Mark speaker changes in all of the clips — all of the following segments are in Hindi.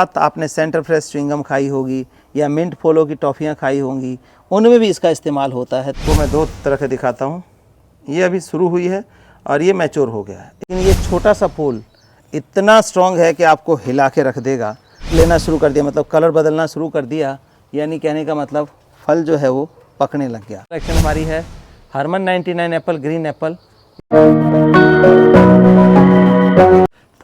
Speaker 1: आपने सेंटर फ्रेश च्युइंगम खाई होगी या मिंट फोलो की टॉफ़ियाँ खाई होंगी, उनमें भी इसका इस्तेमाल होता है। तो मैं दो तरह के दिखाता हूँ। ये अभी शुरू हुई है और ये मैच्योर हो गया है, लेकिन ये छोटा सा फूल इतना स्ट्रॉन्ग है कि आपको हिला के रख देगा। लेना शुरू कर दिया मतलब कलर बदलना शुरू कर दिया, यानी कहने का मतलब फल जो है वो पकने लग गया। कलेक्शन हमारी है हरमन 99 एप्पल ग्रीन एप्पल।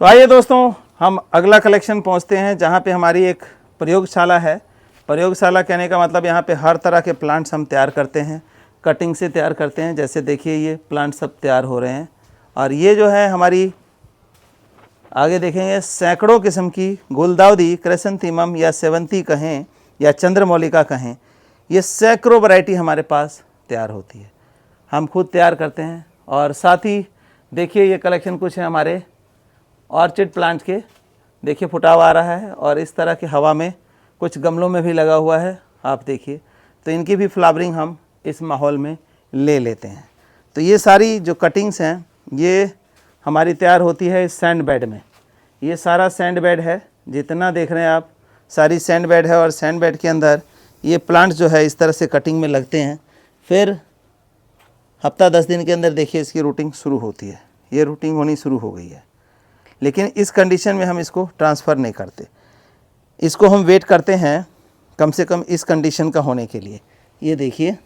Speaker 1: तो आइए दोस्तों, हम अगला कलेक्शन पहुंचते हैं जहां पे हमारी एक प्रयोगशाला है। प्रयोगशाला कहने का मतलब यहाँ पे हर तरह के प्लांट्स हम तैयार करते हैं, कटिंग से तैयार करते हैं। जैसे देखिए ये प्लांट सब तैयार हो रहे हैं और ये जो है हमारी आगे देखेंगे सैकड़ों किस्म की गुलदाउदी, क्रेसेंथीमम या सेवंती कहें या चंद्रमौलिका कहें, ये सैकड़ों वैरायटी हमारे पास तैयार होती है, हम खुद तैयार करते हैं। और साथ ही देखिए ये कलेक्शन कुछ है हमारे ऑर्चिड प्लांट के। देखिए फुटाव आ रहा है और इस तरह की हवा में कुछ गमलों में भी लगा हुआ है, आप देखिए। तो इनकी भी फ्लावरिंग हम इस माहौल में ले लेते हैं। तो ये सारी जो कटिंग्स हैं ये हमारी तैयार होती है इस सैंड बेड में। ये सारा सैंड बेड है, जितना देख रहे हैं आप सारी सैंड बेड है। और सैंड बेड के अंदर ये प्लांट्स जो है इस तरह से कटिंग में लगते हैं। फिर हफ्ता 10 दिन के अंदर देखिए इसकी रूटिंग शुरू होती है। ये रूटिंग होनी शुरू हो गई है, लेकिन इस कंडीशन में हम इसको ट्रांसफ़र नहीं करते। इसको हम वेट करते हैं कम से कम इस कंडीशन का होने के लिए। ये देखिए,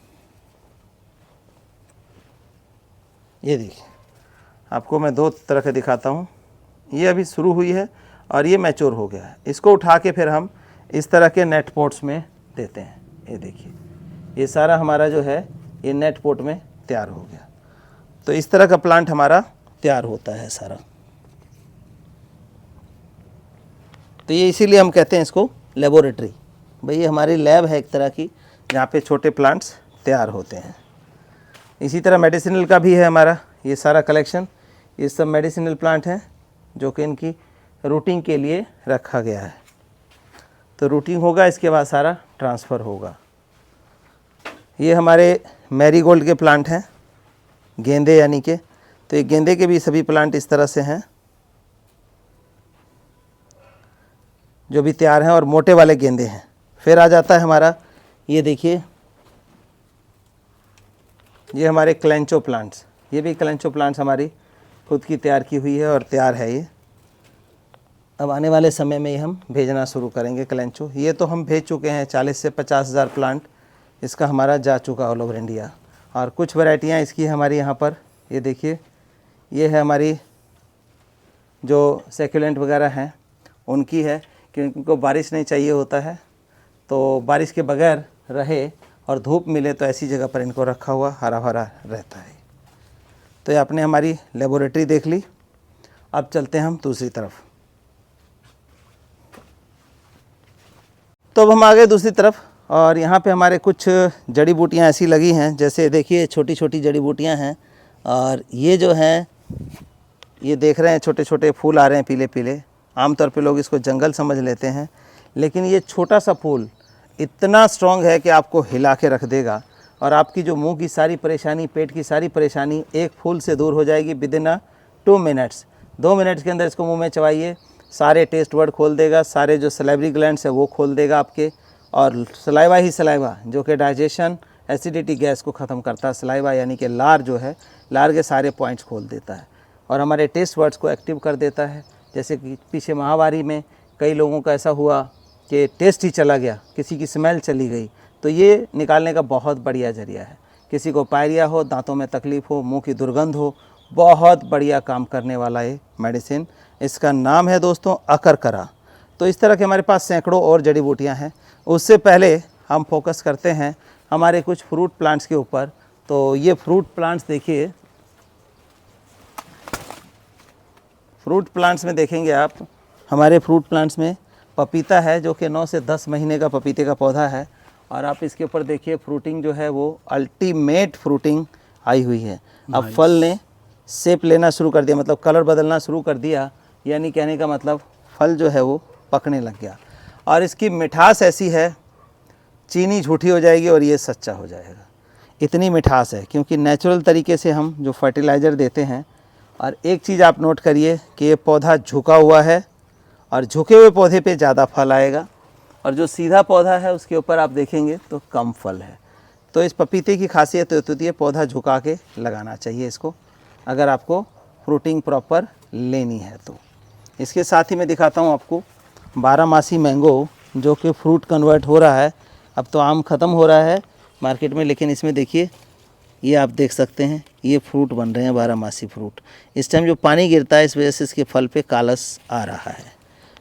Speaker 1: ये देखिए, आपको मैं दो तरह के दिखाता हूँ। ये अभी शुरू हुई है और ये मैच्योर हो गया है। इसको उठा के फिर हम इस तरह के नेट पोट्स में देते हैं। ये देखिए, ये सारा हमारा जो है ये नेट पोट में तैयार हो गया। तो इस तरह का प्लांट हमारा तैयार होता है सारा। तो ये इसीलिए हम कहते हैं इसको लेबोरेटरी। भाई ये हमारी लैब है एक तरह की, जहाँ पे छोटे प्लांट्स तैयार होते हैं। इसी तरह मेडिसिनल का भी है हमारा ये सारा कलेक्शन। ये सब मेडिसिनल प्लांट हैं जो कि इनकी रूटिंग के लिए रखा गया है। तो रूटिंग होगा, इसके बाद सारा ट्रांसफ़र होगा। ये हमारे मैरीगोल्ड के प्लांट हैं, गेंदे यानी के। तो ये गेंदे के भी सभी प्लांट इस तरह से हैं जो भी तैयार हैं, और मोटे वाले गेंदे हैं। फिर आ जाता है हमारा, ये देखिए, ये हमारे क्लेंचो प्लांट्स। ये भी क्लेंचो प्लांट्स हमारी खुद की तैयार की हुई है और तैयार है ये। अब आने वाले समय में ये हम भेजना शुरू करेंगे क्लेंचो। ये तो हम भेज चुके हैं, 40 से 50 हज़ार प्लांट इसका हमारा जा चुका ऑल ओवर इंडिया। और कुछ वैरायटियाँ इसकी हमारी यहाँ पर, ये देखिए, ये है हमारी जो सेक्युलेंट वगैरह हैं उनकी है, क्योंकि उनको बारिश नहीं चाहिए होता है। तो बारिश के बगैर रहे और धूप मिले तो ऐसी जगह पर इनको रखा हुआ हरा भरा रहता है। तो ये आपने हमारी लेबोरेटरी देख ली। अब चलते हैं हम दूसरी तरफ। तो अब हम आ गए दूसरी तरफ, और यहाँ पे हमारे कुछ जड़ी बूटियाँ ऐसी लगी हैं, जैसे देखिए छोटी छोटी जड़ी बूटियाँ हैं। और ये जो हैं, ये देख रहे हैं छोटे छोटे फूल आ रहे हैं पीले पीले। आमतौर पे लोग इसको जंगल समझ लेते हैं, लेकिन ये छोटा सा फूल इतना स्ट्रॉन्ग है कि आपको हिला के रख देगा। और आपकी जो मुंह की सारी परेशानी, पेट की सारी परेशानी एक फूल से दूर हो जाएगी विदिन 2 मिनट्स। 2 मिनट्स के अंदर इसको मुंह में चबाइए, सारे टेस्ट वर्ड खोल देगा, सारे जो सलाइवरी ग्लैंड्स है वो खोल देगा आपके। और सलाइवा ही सलाइवा जो कि डाइजेशन, एसिडिटी, गैस को ख़त्म करता है। सलाइवा यानी कि लार जो है, लार के सारे पॉइंट्स खोल देता है और हमारे टेस्ट वर्ड्स को एक्टिव कर देता है। जैसे कि पीछे महामारी में कई लोगों का ऐसा हुआ कि टेस्ट ही चला गया, किसी की स्मेल चली गई, तो ये निकालने का बहुत बढ़िया ज़रिया है। किसी को पायरिया हो, दांतों में तकलीफ़ हो, मुंह की दुर्गंध हो, बहुत बढ़िया काम करने वाला ये मेडिसिन। इसका नाम है दोस्तों अकरकरा। तो इस तरह के हमारे पास सैकड़ों और जड़ी बूटियाँ हैं। उससे पहले हम फोकस करते हैं हमारे कुछ फ्रूट प्लांट्स के ऊपर। तो ये फ्रूट प्लांट्स देखिए, फ्रूट प्लांट्स में देखेंगे आप, हमारे फ्रूट प्लांट्स में पपीता है जो कि 9 से 10 महीने का पपीते का पौधा है। और आप इसके ऊपर देखिए फ्रूटिंग जो है वो अल्टीमेट फ्रूटिंग आई हुई है। अब फल ने शेप लेना शुरू कर दिया, मतलब कलर बदलना शुरू कर दिया, यानी कहने का मतलब फल जो है वो पकने लग गया। और इसकी मिठास ऐसी है, चीनी झूठी हो जाएगी और ये सच्चा हो जाएगा, इतनी मिठास है। क्योंकि नेचुरल तरीके से हम जो फर्टिलाइज़र देते हैं। और एक चीज़ आप नोट करिए कि ये पौधा झुका हुआ है और झुके हुए पौधे पे ज़्यादा फल आएगा, और जो सीधा पौधा है उसके ऊपर आप देखेंगे तो कम फल है। तो इस पपीते की खासियत होती है पौधा झुका के लगाना चाहिए इसको, अगर आपको फ्रूटिंग प्रॉपर लेनी है तो। इसके साथ ही मैं दिखाता हूँ आपको 12 मैंगो जो कि फ्रूट कन्वर्ट हो रहा है। अब तो आम ख़त्म हो रहा है मार्केट में, लेकिन इसमें देखिए ये आप देख सकते हैं ये फ्रूट बन रहे हैं 12 फ्रूट। इस टाइम जो पानी गिरता है इस वजह से इसके फल पे कालस आ रहा है।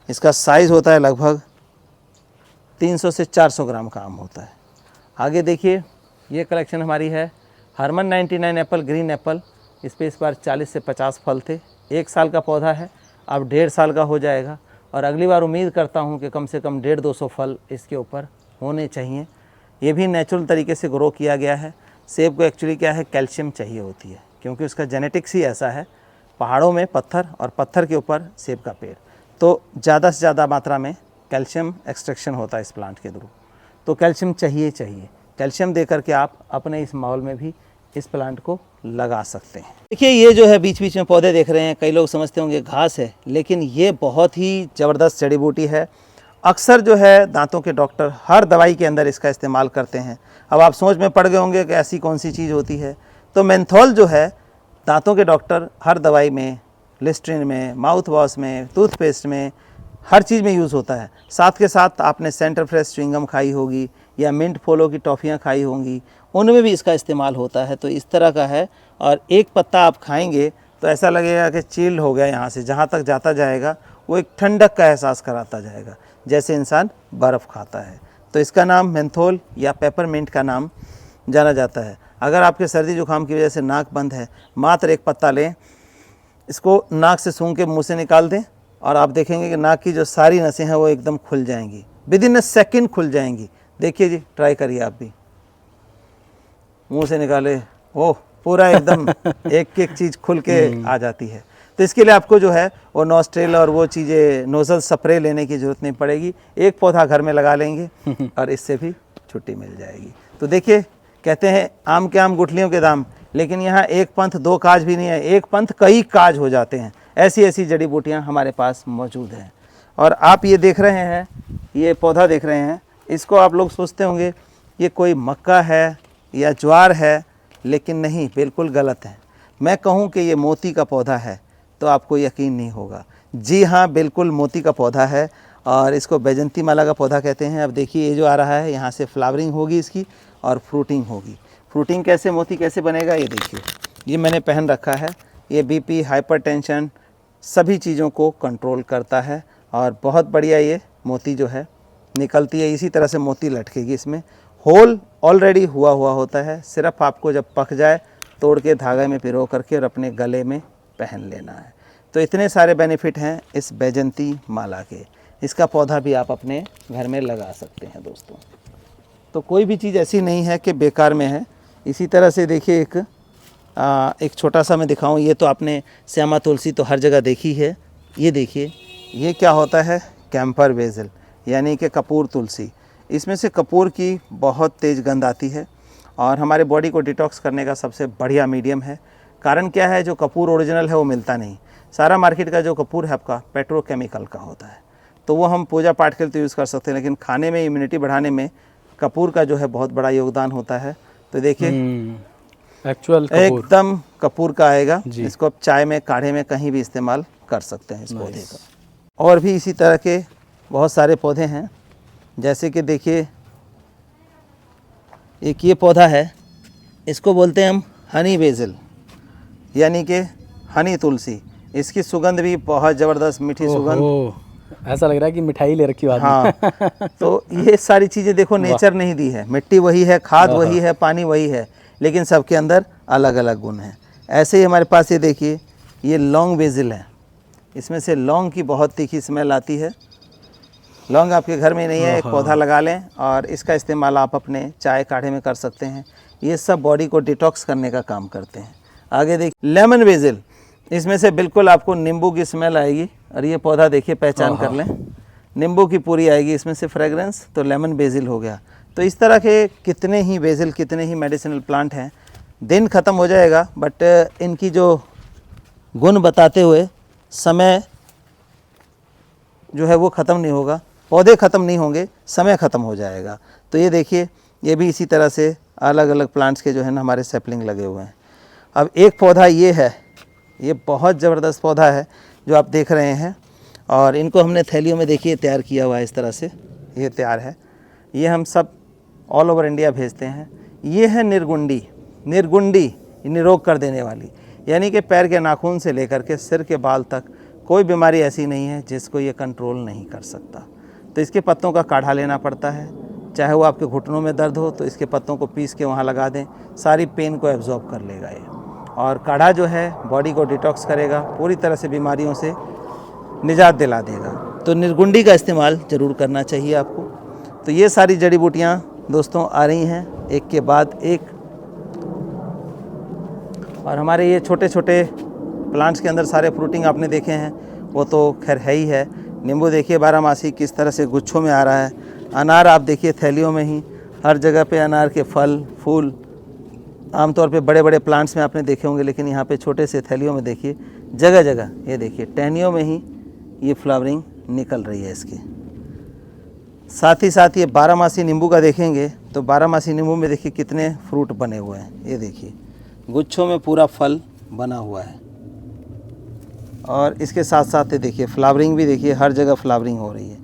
Speaker 1: इसका साइज़ होता है लगभग 300 से 400 ग्राम का आम होता है। आगे देखिए ये कलेक्शन हमारी है हरमन 99 एप्पल, ग्रीन एप्पल। इस पर इस बार 40 से 50 फल थे। 1 साल का पौधा है, अब 1.5 साल का हो जाएगा, और अगली बार उम्मीद करता हूँ कि कम से कम 150-200 फल इसके ऊपर होने चाहिए। ये भी नेचुरल तरीके से ग्रो किया गया है। सेब को एक्चुअली क्या है, कैल्शियम चाहिए होती है, क्योंकि उसका जेनेटिक्स ही ऐसा है, पहाड़ों में पत्थर और पत्थर के ऊपर सेब का पेड़, तो ज़्यादा से ज़्यादा मात्रा में कैल्शियम एक्सट्रैक्शन होता है इस प्लांट के थ्रू। तो कैल्शियम चाहिए। कैल्शियम दे करके आप अपने इस माहौल में भी इस प्लांट को लगा सकते हैं। देखिए ये जो है बीच बीच में पौधे देख रहे हैं, कई लोग समझते होंगे घास है, लेकिन ये बहुत ही ज़बरदस्त जड़ी बूटी है। अक्सर जो है दांतों के डॉक्टर हर दवाई के अंदर इसका इस्तेमाल करते हैं। अब आप सोच में पड़ गए होंगे कि ऐसी कौन सी चीज़ होती है, तो मेंथोल जो है दांतों के डॉक्टर हर दवाई में, लिस्ट्रीन में, माउथ वॉश में, टूथपेस्ट में, हर चीज़ में यूज़ होता है। साथ के साथ आपने सेंटर फ्रेश च्युइंगम खाई होगी या मिंट फोलो की टॉफ़ियाँ खाई होंगी, उनमें भी इसका इस्तेमाल होता है। तो इस तरह का है, और एक पत्ता आप खाएंगे तो ऐसा लगेगा कि चिल हो गया, यहाँ से जहाँ तक जाता जाएगा वो एक ठंडक का एहसास कराता जाएगा, जैसे इंसान बर्फ़ खाता है। तो इसका नाम मेंथोल या पेपरमिंट का नाम जाना जाता है। अगर आपके सर्दी जुकाम की वजह से नाक बंद है, मात्र एक पत्ता लें, इसको नाक से सूंघ के मुंह से निकाल दें, और आप देखेंगे कि नाक की जो सारी नसें हैं वो एकदम खुल जाएंगी, विदिन अ सेकेंड खुल जाएंगी। देखिए जी, ट्राई करिए आप भी, मुंह से निकाले, ओह पूरा एकदम एक एक चीज़ खुल के आ जाती है। तो इसके लिए आपको जो है वो नॉस्ट्रेल और वो चीज़ें नोज़ल स्प्रे लेने की ज़रूरत नहीं पड़ेगी, एक पौधा घर में लगा लेंगे और इससे भी छुट्टी मिल जाएगी। तो देखिए कहते हैं आम के आम गुठलियों के दाम, लेकिन यहाँ एक पंथ दो काज भी नहीं है, एक पंथ कई काज हो जाते हैं। ऐसी ऐसी जड़ी बूटियाँ हमारे पास मौजूद हैं। और आप ये देख रहे हैं, ये पौधा देख रहे हैं, इसको आप लोग सोचते होंगे ये कोई मक्का है या ज्वार है, लेकिन नहीं, बिल्कुल गलत है। मैं कहूँ कि ये मोती का पौधा है तो आपको यकीन नहीं होगा। जी हाँ, बिल्कुल मोती का पौधा है, और इसको बैजंती माला का पौधा कहते हैं। अब देखिए ये जो आ रहा है, यहाँ से फ्लावरिंग होगी इसकी और फ्रूटिंग होगी। फ्रूटिंग कैसे, मोती कैसे बनेगा, ये देखिए, ये मैंने पहन रखा है। ये बीपी, हाइपरटेंशन, सभी चीज़ों को कंट्रोल करता है, और बहुत बढ़िया ये मोती जो है निकलती है। इसी तरह से मोती लटकेगी इसमें। होल ऑलरेडी हुआ होता है, सिर्फ आपको जब पक जाए तोड़ के धागे में पिरो करके और अपने गले में पहन लेना है। तो इतने सारे बेनिफिट हैं इस बैजंती माला के। इसका पौधा भी आप अपने घर में लगा सकते हैं दोस्तों। तो कोई भी चीज़ ऐसी नहीं है कि बेकार में है। इसी तरह से देखिए एक छोटा सा मैं दिखाऊं, ये तो आपने श्यामा तुलसी तो हर जगह देखी है। ये देखिए ये क्या होता है, कैंपर बेसिल यानी कि कपूर तुलसी। इसमें से कपूर की बहुत तेज़ गंध आती है और हमारे बॉडी को डिटॉक्स करने का सबसे बढ़िया मीडियम है। कारण क्या है, जो कपूर ओरिजिनल है वो मिलता नहीं। सारा मार्केट का जो कपूर है आपका पेट्रोकेमिकल का होता है, तो वो हम पूजा पाठ के लिए तो यूज़ कर सकते हैं, लेकिन खाने में इम्यूनिटी बढ़ाने में कपूर का जो है बहुत बड़ा योगदान होता है। तो देखिए
Speaker 2: एक्चुअल
Speaker 1: एकदम कपूर का आएगा। इसको आप चाय में, काढ़े में, कहीं भी इस्तेमाल कर सकते हैं इस पौधे का। और भी इसी तरह के बहुत सारे पौधे हैं, जैसे कि देखिए एक ये पौधा है, इसको बोलते हैं हम हनी बेसिल यानी कि हनी तुलसी। इसकी सुगंध भी बहुत ज़बरदस्त, मीठी सुगंध,
Speaker 2: ऐसा लग रहा है कि मिठाई ले रखी बात।
Speaker 1: हाँ तो ये सारी चीज़ें देखो नेचर नहीं दी है, मिट्टी वही है, खाद वही है, पानी वही है, लेकिन सबके अंदर अलग अलग गुण हैं। ऐसे ही हमारे पास ये देखिए ये लौंग बेसिल है। इसमें से लौंग की बहुत तीखी स्मेल आती है। लौंग आपके घर में नहीं है, एक पौधा लगा लें और इसका इस्तेमाल आप अपने चाय काढ़े में कर सकते हैं। ये सब बॉडी को डिटॉक्स करने का काम करते हैं। आगे देखिए लेमन बेसिल, इसमें से बिल्कुल आपको नींबू की स्मेल आएगी। और ये पौधा देखिए, पहचान कर लें, नींबू की पूरी आएगी इसमें से फ्रेगरेंस, तो लेमन बेसिल हो गया। तो इस तरह के कितने ही बेसिल, कितने ही मेडिसिनल प्लांट हैं। दिन ख़त्म हो जाएगा, बट इनकी जो गुण बताते हुए समय जो है वो ख़त्म नहीं होगा, पौधे ख़त्म नहीं होंगे, समय ख़त्म हो जाएगा। तो ये देखिए, ये भी इसी तरह से अलग अलग प्लांट्स के जो है ना हमारे सैपलिंग लगे हुए हैं। अब एक पौधा ये है, ये बहुत ज़बरदस्त पौधा है जो आप देख रहे हैं, और इनको हमने थैलियों में देखिए तैयार किया हुआ है इस तरह से, ये तैयार है। ये हम सब ऑल ओवर इंडिया भेजते हैं। ये है निर्गुंडी। निर्गुंडी निरोग कर देने वाली, यानी कि पैर के नाखून से लेकर के सिर के बाल तक कोई बीमारी ऐसी नहीं है जिसको ये कंट्रोल नहीं कर सकता। तो इसके पत्तों का काढ़ा लेना पड़ता है, चाहे वो आपके घुटनों में दर्द हो तो इसके पत्तों को पीस के वहाँ लगा दें, सारी पेन को एब्जॉर्ब कर लेगा ये। और काढ़ा जो है बॉडी को डिटॉक्स करेगा, पूरी तरह से बीमारियों से निजात दिला देगा। तो निर्गुंडी का इस्तेमाल ज़रूर करना चाहिए आपको। तो ये सारी जड़ी बूटियाँ दोस्तों आ रही हैं एक के बाद एक, और हमारे ये छोटे छोटे प्लांट्स के अंदर सारे फ्रूटिंग आपने देखे हैं, वो तो खैर है ही है। नींबू देखिए बारहमासी किस तरह से गुच्छों में आ रहा है। अनार आप देखिए थैलियों में ही, हर जगह पे अनार के फल फूल, आमतौर पे बड़े बड़े प्लांट्स में आपने देखे होंगे, लेकिन यहाँ पे छोटे से थैलियों में देखिए जगह जगह, ये देखिए टहनियों में ही ये फ्लावरिंग निकल रही है इसकी। साथ ही साथ ये बारहमासी नींबू का देखेंगे तो बारहमासी नींबू में देखिए कितने फ्रूट बने हुए हैं, ये देखिए गुच्छों में पूरा फल बना हुआ है। और इसके साथ साथ ये देखिए फ्लावरिंग भी, देखिए हर जगह फ्लावरिंग हो रही है।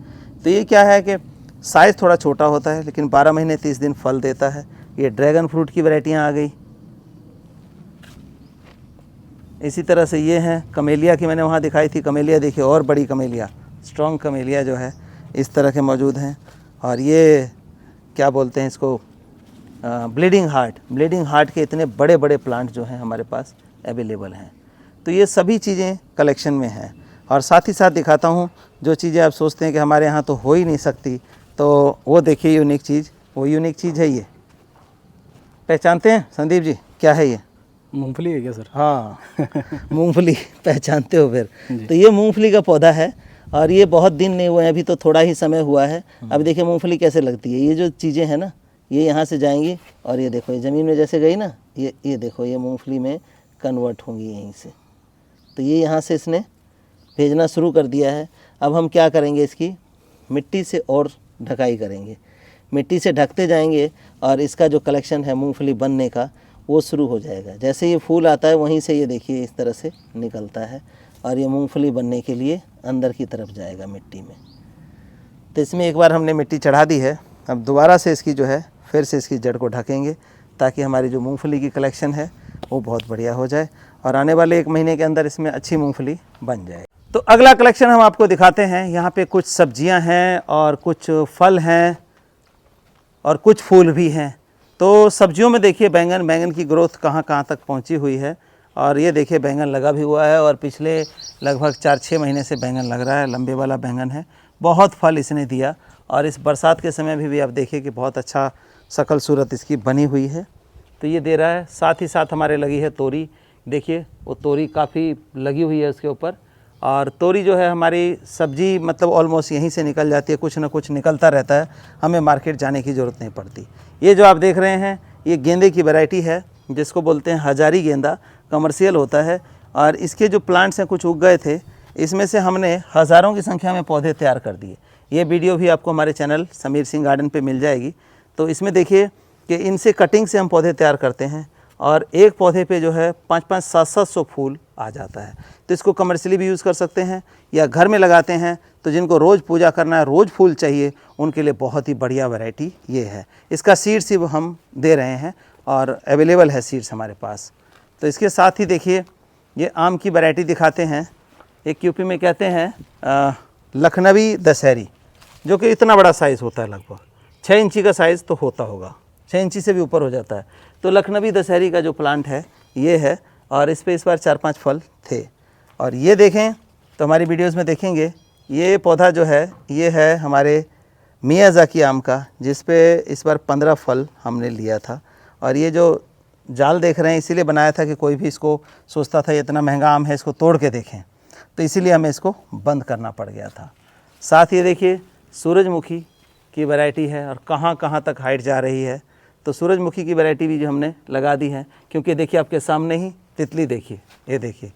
Speaker 1: तो ये क्या है कि साइज़ थोड़ा छोटा होता है लेकिन 12 महीने 30 दिन फल देता है। ये ड्रैगन फ्रूट की वैरायटियाँ आ गई। इसी तरह से ये हैं कमेलिया की, मैंने वहाँ दिखाई थी कमेलिया, देखिए और बड़ी कमेलिया, स्ट्रॉन्ग कमेलिया जो है इस तरह के मौजूद हैं। और ये क्या बोलते हैं इसको, ब्लीडिंग हार्ट। ब्लीडिंग हार्ट के इतने बड़े बड़े प्लांट जो हैं हमारे पास अवेलेबल हैं। तो ये सभी चीज़ें कलेक्शन में हैं। और साथ ही साथ दिखाता हूँ जो चीज़ें आप सोचते हैं कि हमारे यहाँ तो हो ही नहीं सकती, तो वो देखिए यूनिक चीज़, वो यूनिक चीज़ है। ये पहचानते हैं संदीप जी, क्या है ये?
Speaker 2: मूंगफली है क्या सर?
Speaker 1: हाँ मूंगफली पहचानते हो फिर? तो ये मूंगफली का पौधा है और ये बहुत दिन नहीं हुए हैं, अभी तो थोड़ा ही समय हुआ है। अब देखिए मूंगफली कैसे लगती है। ये जो चीज़ें हैं ना, ये यहाँ से जाएंगी और ये देखो ये ज़मीन में जैसे गई ना, ये देखो ये मूंगफली में कन्वर्ट होंगी यहीं से। तो ये यहाँ से इसने भेजना शुरू कर दिया है। अब हम क्या करेंगे, इसकी मिट्टी से और ढकाई करेंगे, मिट्टी से ढकते जाएंगे और इसका जो कलेक्शन है मूंगफली बनने का वो शुरू हो जाएगा। जैसे ये फूल आता है वहीं से ये देखिए इस तरह से निकलता है और ये मूंगफली बनने के लिए अंदर की तरफ जाएगा मिट्टी में। तो इसमें एक बार हमने मिट्टी चढ़ा दी है, अब दोबारा से इसकी जो है फिर से इसकी जड़ को ढकेंगे ताकि हमारी जो मूंगफली की कलेक्शन है वो बहुत बढ़िया हो जाए और आने वाले 1 महीने के अंदर इसमें अच्छी मूंगफली बन जाए। तो अगला कलेक्शन हम आपको दिखाते हैं। यहाँ पे कुछ सब्जियाँ हैं और कुछ फल हैं और कुछ फूल भी हैं। तो सब्जियों में देखिए बैंगन, बैंगन की ग्रोथ कहाँ कहाँ तक पहुँची हुई है। और ये देखिए बैंगन लगा भी हुआ है और पिछले लगभग 4-6 महीने से बैंगन लग रहा है, लंबे वाला बैंगन है। बहुत फल इसने दिया और इस बरसात के समय भी आप देखिए कि बहुत अच्छा शकल सूरत इसकी बनी हुई है। तो ये दे रहा है। साथ ही साथ हमारे लगी है तोरी, देखिए वो तोरी काफ़ी लगी हुई है उसके ऊपर। और तोरी जो है हमारी सब्जी मतलब ऑलमोस्ट यहीं से निकल जाती है, कुछ ना कुछ निकलता रहता है, हमें मार्केट जाने की ज़रूरत नहीं पड़ती। ये जो आप देख रहे हैं ये गेंदे की वैरायटी है जिसको बोलते हैं हजारी गेंदा, कमर्शियल होता है। और इसके जो प्लांट्स हैं कुछ उग गए थे, इसमें से हमने हज़ारों की संख्या में पौधे तैयार कर दिए। ये वीडियो भी आपको हमारे चैनल समीर सिंह गार्डन पे मिल जाएगी। तो इसमें देखिए कि इनसे कटिंग से हम पौधे तैयार करते हैं और एक पौधे पे जो है 5-5, 700 फूल आ जाता है। तो इसको कमर्शियली भी यूज़ कर सकते हैं या घर में लगाते हैं तो जिनको रोज़ पूजा करना है, रोज़ फूल चाहिए, उनके लिए बहुत ही बढ़िया वैरायटी ये है। इसका सीड्स ही हम दे रहे हैं और अवेलेबल है सीड्स हमारे पास। तो इसके साथ ही देखिए ये आम की वैरायटी दिखाते हैं। एक यूपी में कहते हैं लखनवी दशहरी, जो कि इतना बड़ा साइज़ होता है, लगभग 6 इंची का साइज़ तो होता होगा, 6 इंची से भी ऊपर हो जाता है। तो लखनवी दशहरी का जो प्लांट है ये है और इस पे इस बार 4-5 फल थे। और ये देखें तो हमारी वीडियोस में देखेंगे ये पौधा जो है ये है हमारे मियाज़ाकी आम का, जिस पे इस बार 15 फल हमने लिया था। और ये जो जाल देख रहे हैं इसीलिए बनाया था कि कोई भी इसको सोचता था ये इतना महंगा आम है, इसको तोड़ के देखें, तो इसीलिए हमें इसको बंद करना पड़ गया था। साथ ही देखिए सूरजमुखी की वैरायटी है और कहाँ कहाँ तक हाइट जा रही है। तो सूरजमुखी की वैरायटी भी जो हमने लगा दी है, क्योंकि देखिए आपके सामने ही तितली देखिए, ये देखिए।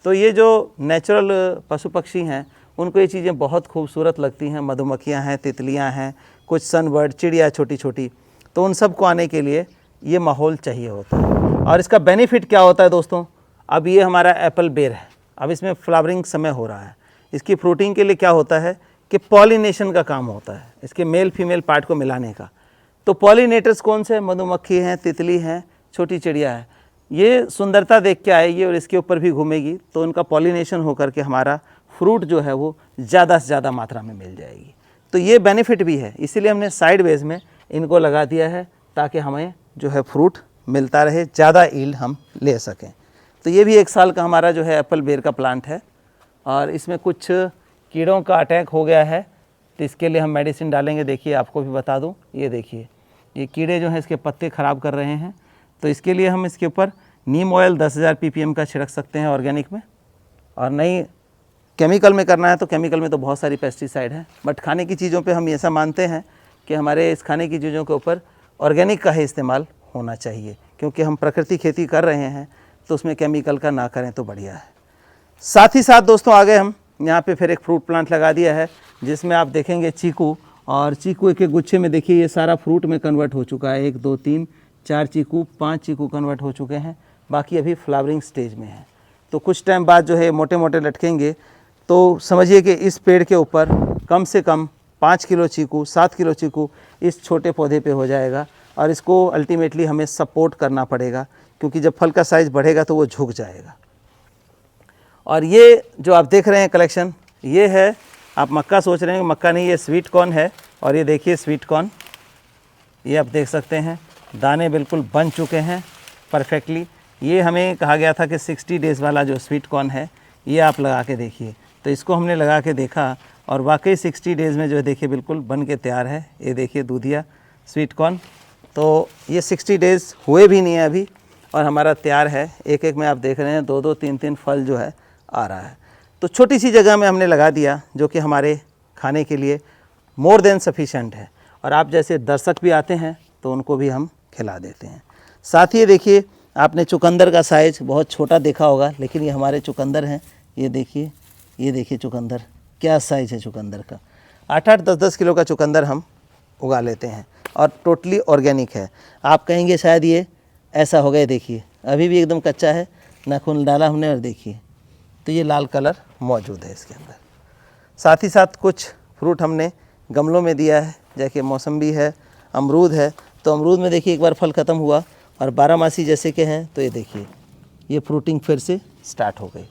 Speaker 1: तो ये जो नेचुरल पशु पक्षी हैं उनको ये चीज़ें बहुत खूबसूरत लगती हैं। मधुमक्खियाँ हैं, तितलियाँ हैं, कुछ सनबर्ड, चिड़िया छोटी छोटी, तो उन सब को आने के लिए ये माहौल चाहिए होता है। और इसका बेनिफिट क्या होता है दोस्तों, अब ये हमारा एप्पल बेर है, अब इसमें फ्लावरिंग समय हो रहा है। इसकी फ्रूटिंग के लिए क्या होता है कि पॉलिनेशन का काम होता है, इसके मेल फीमेल पार्ट को मिलाने का। तो पॉलिनेटर्स कौन से? मधुमक्खी हैं, तितली हैं, छोटी चिड़िया है। ये सुंदरता देख के आएगी और इसके ऊपर भी घूमेगी, तो उनका पॉलिनेशन होकर के हमारा फ्रूट जो है वो ज़्यादा से ज़्यादा मात्रा में मिल जाएगी। तो ये बेनिफिट भी है, इसीलिए हमने साइड वेज में इनको लगा दिया है ताकि हमें जो है फ्रूट मिलता रहे, ज़्यादा ईल्ड हम ले सकें। तो ये भी 1 साल का हमारा जो है एप्पल बेर का प्लांट है और इसमें कुछ कीड़ों का अटैक हो गया है, तो इसके लिए हम मेडिसिन डालेंगे। देखिए आपको भी बता दूं, ये देखिए ये कीड़े जो हैं इसके पत्ते ख़राब कर रहे हैं, तो इसके लिए हम इसके ऊपर नीम ऑयल 10,000 ppm का छिड़क सकते हैं ऑर्गेनिक में। और नहीं केमिकल में करना है तो केमिकल में तो बहुत सारी पेस्टिसाइड है, बट खाने की चीज़ों पे हम ऐसा मानते हैं कि हमारे इस खाने की चीज़ों के ऊपर ऑर्गेनिक का ही इस्तेमाल होना चाहिए, क्योंकि हम प्रकृति खेती कर रहे हैं तो उसमें केमिकल का ना करें तो बढ़िया है। साथ ही साथ दोस्तों आगे हम यहाँ पे फिर एक फ्रूट प्लांट लगा दिया है, जिसमें आप देखेंगे चीकू, और चीकू एक एक गुच्छे में देखिए ये सारा फ्रूट में कन्वर्ट हो चुका है। 1 2 3 4 चीकू, 5 चीकू कन्वर्ट हो चुके हैं, बाकी अभी फ्लावरिंग स्टेज में है। तो कुछ टाइम बाद जो है मोटे मोटे लटकेंगे, तो समझिए कि इस पेड़ के ऊपर कम से कम 5 किलो चीकू, 7 किलो चीकू इस छोटे पौधे पे हो जाएगा। और इसको अल्टीमेटली हमें सपोर्ट करना पड़ेगा, क्योंकि जब फल का साइज़ बढ़ेगा तो वो झुक जाएगा। और ये जो आप देख रहे हैं कलेक्शन, ये है, आप मक्का सोच रहे हैं, मक्का नहीं, ये स्वीट कॉर्न है। और ये देखिए स्वीट कॉर्न, ये आप देख सकते हैं दाने बिल्कुल बन चुके हैं परफेक्टली। ये हमें कहा गया था कि 60 डेज़ वाला जो स्वीट कॉर्न है ये आप लगा के देखिए, तो इसको हमने लगा के देखा और वाकई 60 डेज़ में जो है देखिए बिल्कुल बन के तैयार है। ये देखिए दूधिया स्वीट कॉर्न, तो ये 60 डेज़ हुए भी नहीं है अभी और हमारा तैयार है। एक एक में आप देख रहे हैं 2 2 3 3 फल जो है आ रहा है। तो छोटी सी जगह में हमने लगा दिया, जो कि हमारे खाने के लिए मोर देन सफिशेंट है। और आप जैसे दर्शक भी आते हैं तो उनको भी हम खिला देते हैं। साथ ही देखिए आपने चुकंदर का साइज़ बहुत छोटा देखा होगा, लेकिन ये हमारे चुकंदर हैं। ये देखिए चुकंदर, क्या साइज़ है चुकंदर का। 8-8 10-10 किलो का चुकंदर हम उगा लेते हैं और टोटली ऑर्गेनिक है। आप कहेंगे शायद ये ऐसा हो गया, देखिए अभी भी एकदम कच्चा है, नाखून डाला हमने और देखिए तो ये लाल कलर मौजूद है इसके अंदर। साथ ही साथ कुछ फ्रूट हमने गमलों में दिया है, जैसे मौसम्बी है, अमरूद है। तो अमरूद में देखिए एक बार फल ख़त्म हुआ और 12 जैसे के हैं, तो ये देखिए ये फ्रूटिंग फिर से स्टार्ट हो गई।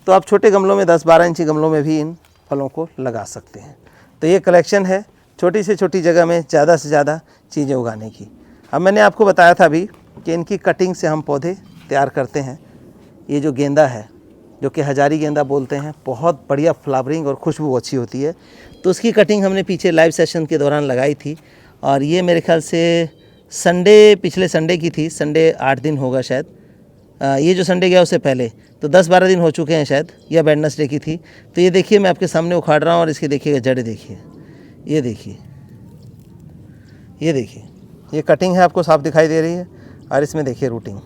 Speaker 1: तो आप छोटे गमलों में 10-12 इंची गमलों में भी इन फलों को लगा सकते हैं। तो ये कलेक्शन है छोटी से छोटी जगह में ज़्यादा से ज़्यादा चीज़ें उगाने की। अब मैंने आपको बताया था अभी कि इनकी कटिंग से हम पौधे तैयार करते हैं। ये जो गेंदा है, जो कि हजारी गेंदा बोलते हैं, बहुत बढ़िया फ्लावरिंग और खुशबू अच्छी होती है, तो उसकी कटिंग हमने पीछे लाइव सेशन के दौरान लगाई थी। और ये मेरे ख्याल से पिछले संडे की थी, संडे 8 दिन होगा शायद, ये जो संडे गया उससे पहले, तो 10-12 दिन हो चुके हैं शायद, या वेडनेसडे की थी। तो ये देखिए मैं आपके सामने उखाड़ रहा हूँ और इसकी देखिएगा जड़ें देखिए, ये देखिए ये कटिंग है, आपको साफ दिखाई दे रही है। और इसमें देखिए रूटिंग,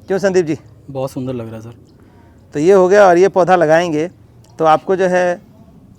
Speaker 1: क्यों संदीप जी,
Speaker 2: बहुत सुंदर लग रहा है सर।
Speaker 1: तो ये हो गया। और ये पौधा लगाएंगे तो आपको जो है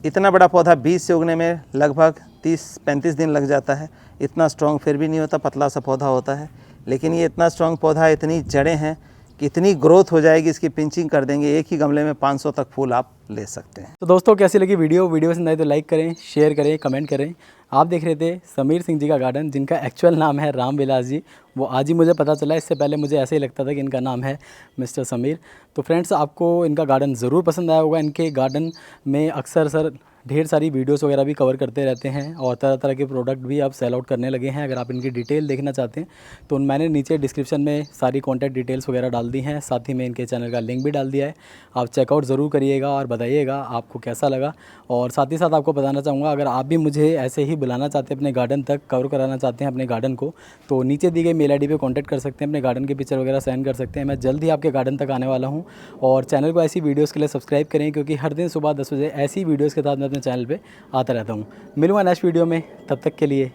Speaker 1: इतना बड़ा पौधा बीज से उगने में लगभग 30-35 दिन लग जाता है। इतना स्ट्रॉन्ग फिर भी नहीं होता, पतला सा पौधा होता है, लेकिन ये इतना स्ट्रॉन्ग पौधा, इतनी जड़ें हैं कि इतनी ग्रोथ हो जाएगी, इसकी पिंचिंग कर देंगे, एक ही गमले में 500 तक फूल आप ले सकते हैं।
Speaker 2: तो दोस्तों कैसी लगी वीडियो पसंद आई तो लाइक करें, शेयर करें, कमेंट करें। आप देख रहे थे समीर सिंह जी का गार्डन, जिनका एक्चुअल नाम है राम विलास जी। वो आज ही मुझे पता चला, इससे पहले मुझे ऐसे ही लगता था कि इनका नाम है मिस्टर समीर। तो फ्रेंड्स आपको इनका गार्डन ज़रूर पसंद आया होगा। इनके गार्डन में अक्सर सर ढेर सारी वीडियोस वगैरह भी कवर करते रहते हैं और तरह तरह के प्रोडक्ट भी अब सेल आउट करने लगे हैं। अगर आप इनकी डिटेल देखना चाहते हैं तो मैंने नीचे डिस्क्रिप्शन में सारी कॉन्टैक्ट डिटेल्स वगैरह डाल दी हैं, साथ ही में इनके चैनल का लिंक भी डाल दिया है। आप चेकआउट ज़रूर करिएगा और बताइएगा आपको कैसा लगा। और साथ ही साथ आपको बताना चाहूँगा, अगर आप भी मुझे ऐसे ही बुलाना चाहते हैं, अपने गार्डन तक कवर कराना चाहते हैं अपने गार्डन को, तो नीचे दी गई मेल आईडी पे कांटेक्ट कर सकते हैं, अपने गार्डन के पिक्चर वगैरह सेंड कर सकते हैं। मैं जल्द ही आपके गार्डन तक आने वाला हूँ। और चैनल को ऐसी वीडियोज़ के लिए सब्सक्राइब करें, क्योंकि हर दिन सुबह 10 बजे ऐसी वीडियोज़ के साथ मैं अपने चैनल पर आता रहता हूँ। मिलूँगा नेक्स्ट वीडियो में, तब तक के लिए